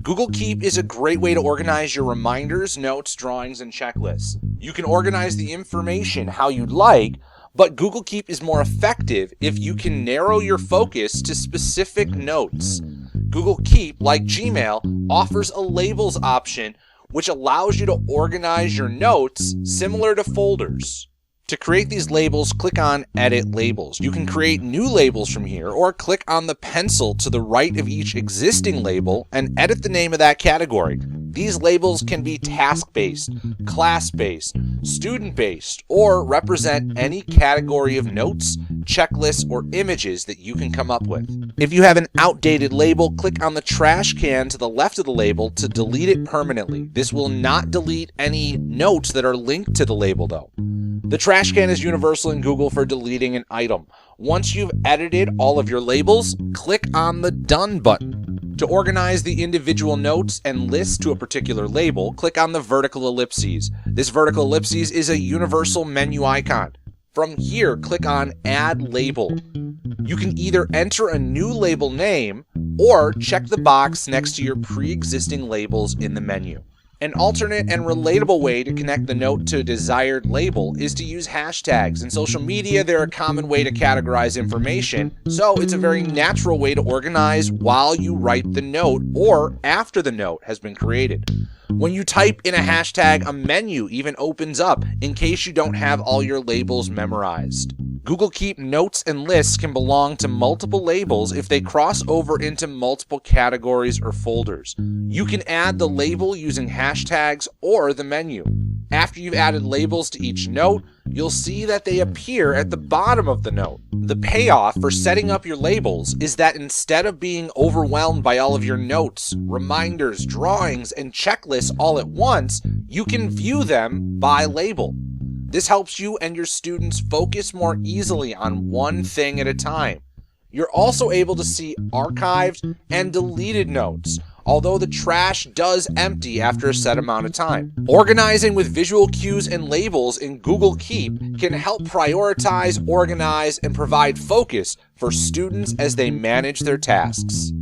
Google Keep is a great way to organize your reminders, notes, drawings, and checklists. You can organize the information how you'd like, but Google Keep is more effective if you can narrow your focus to specific notes. Google Keep, like Gmail, offers a labels option which allows you to organize your notes similar to folders. To create these labels, click on Edit Labels. You can create new labels from here, or click on the pencil to the right of each existing label and edit the name of that category. These labels can be task-based, class-based, student-based, or represent any category of notes, checklists, or images that you can come up with. If you have an outdated label, click on the trash can to the left of the label to delete it permanently. This will not delete any notes that are linked to the label, though. The trash can is universal in Google for deleting an item. Once you've edited all of your labels, click on the Done button. To organize the individual notes and lists to a particular label, click on the vertical ellipses. This vertical ellipses is a universal menu icon. From here, click on Add Label. You can either enter a new label name or check the box next to your pre-existing labels in the menu. An alternate and relatable way to connect the note to a desired label is to use hashtags. In social media, they're a common way to categorize information, so it's a very natural way to organize while you write the note or after the note has been created. When you type in a hashtag, a menu even opens up in case you don't have all your labels memorized. Google Keep notes and lists can belong to multiple labels if they cross over into multiple categories or folders. You can add the label using hashtags or the menu. After you've added labels to each note, you'll see that they appear at the bottom of the note. The payoff for setting up your labels is that instead of being overwhelmed by all of your notes, reminders, drawings, and checklists all at once, you can view them by label. This helps you and your students focus more easily on one thing at a time. You're also able to see archived and deleted notes, although the trash does empty after a set amount of time. Organizing with visual cues and labels in Google Keep can help prioritize, organize, and provide focus for students as they manage their tasks.